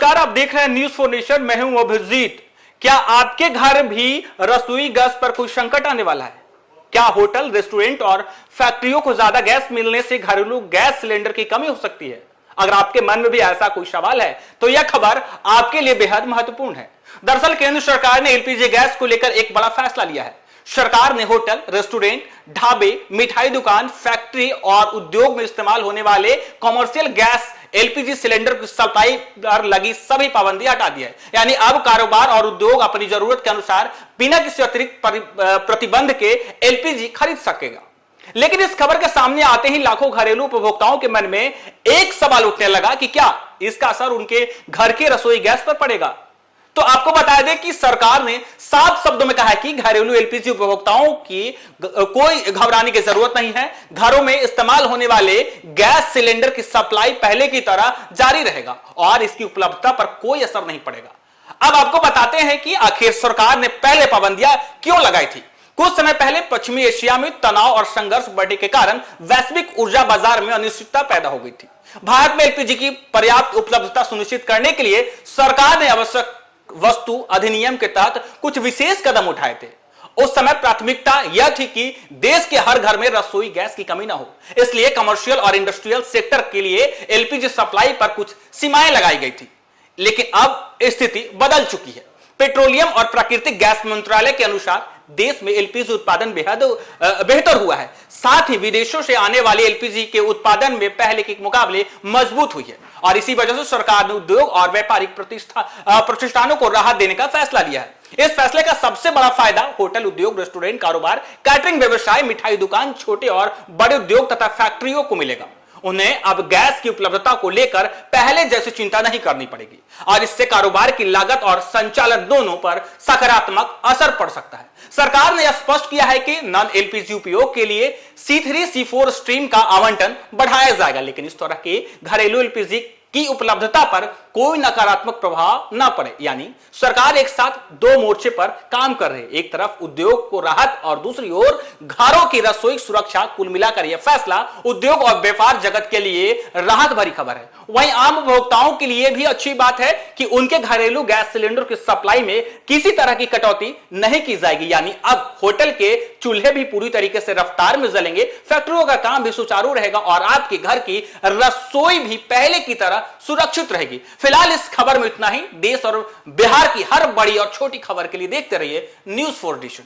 नमस्कार, आप देख रहे हैं न्यूज फॉर नेशन। मैं हूं अभिजीत। क्या आपके घर भी रसोई गैस पर कोई संकट आने वाला है? क्या होटल, रेस्टोरेंट और फैक्ट्रियों को ज्यादा गैस मिलने से घरेलू गैस सिलेंडर की कमी हो सकती है? अगर आपके मन में भी ऐसा कोई सवाल है तो यह खबर आपके लिए बेहद महत्वपूर्ण है। दरअसल केंद्र सरकार ने एलपीजी गैस को लेकर एक बड़ा फैसला लिया है। सरकार ने होटल, रेस्टोरेंट, ढाबे, मिठाई दुकान, फैक्ट्री और उद्योग में इस्तेमाल होने वाले कॉमर्शियल गैस एलपीजी सिलेंडर की सप्लाई पर लगी सभी पाबंदी हटा दी है। यानी अब कारोबार और उद्योग अपनी जरूरत के अनुसार बिना किसी अतिरिक्त प्रतिबंध के एलपीजी खरीद सकेगा। लेकिन इस खबर के सामने आते ही लाखों घरेलू उपभोक्ताओं के मन में एक सवाल उठने लगा कि क्या इसका असर उनके घर के रसोई गैस पर पड़ेगा। तो आपको बता दें कि सरकार ने साफ शब्दों में कहा है कि घरेलू एलपीजी उपभोक्ताओं की कोई घबराने की जरूरत नहीं है। घरों में इस्तेमाल होने वाले गैस सिलेंडर की सप्लाई पहले की तरह जारी रहेगा और इसकी उपलब्धता पर कोई असर नहीं पड़ेगा। अब आपको बताते हैं कि आखिर सरकार ने पहले पाबंदियां क्यों लगाई थी। कुछ समय पहले पश्चिमी एशिया में तनाव और संघर्ष बढ़ने के कारण वैश्विक ऊर्जा बाजार में अनिश्चितता पैदा हो गई थी। भारत में एलपीजी की पर्याप्त उपलब्धता सुनिश्चित करने के लिए सरकार ने आवश्यक वस्तु अधिनियम के तहत कुछ विशेष कदम उठाए थे। उस समय प्राथमिकता यह थी कि देश के हर घर में रसोई गैस की कमी ना हो, इसलिए कमर्शियल और इंडस्ट्रियल सेक्टर के लिए एलपीजी सप्लाई पर कुछ सीमाएं लगाई गई थी। लेकिन अब स्थिति बदल चुकी है। पेट्रोलियम और प्राकृतिक गैस मंत्रालय के अनुसार देश में एलपीजी उत्पादन बेहद बेहतर हुआ है। साथ ही विदेशों से आने वाले एलपीजी के उत्पादन में पहले के मुकाबले मजबूत हुई है और इसी वजह से सरकार ने उद्योग और व्यापारिक प्रतिष्ठानों को राहत देने का फैसला लिया है। इस फैसले का सबसे बड़ा फायदा होटल, उद्योग, रेस्टोरेंट कारोबार, कैटरिंग व्यवसाय, मिठाई दुकान, छोटे और बड़े उद्योग तथा फैक्ट्रियों को मिलेगा। उन्हें अब गैस की उपलब्धता को लेकर पहले जैसी चिंता नहीं करनी पड़ेगी और इससे कारोबार की लागत और संचालन दोनों पर सकारात्मक असर पड़ सकता है। सरकार ने यह स्पष्ट किया है कि नॉन एलपीजी उपयोग के लिए C3, C4 स्ट्रीम का आवंटन बढ़ाया जाएगा, लेकिन इस तरह के घरेलू एलपीजी की उपलब्धता पर कोई नकारात्मक प्रभाव न पड़े। यानी सरकार एक साथ दो मोर्चे पर काम कर रही है। एक तरफ उद्योग को राहत और दूसरी ओर घरों की रसोई सुरक्षा। कुल मिलाकर यह फैसला उद्योग और व्यापार जगत के लिए राहत भरी खबर है। वहीं आम उपभोक्ताओं के लिए भी अच्छी बात है कि उनके घरेलू गैस सिलेंडर की सप्लाई में किसी तरह की कटौती नहीं की जाएगी। यानी अब होटल के चूल्हे भी पूरी तरीके से रफ्तार में जलेंगे, फैक्ट्रियों का काम भी सुचारू रहेगा और आपके घर की रसोई भी पहले की तरह सुरक्षित रहेगी। फिलहाल इस खबर में इतना ही। देश और बिहार की हर बड़ी और छोटी खबर के लिए देखते रहिए न्यूज फॉर नेशन।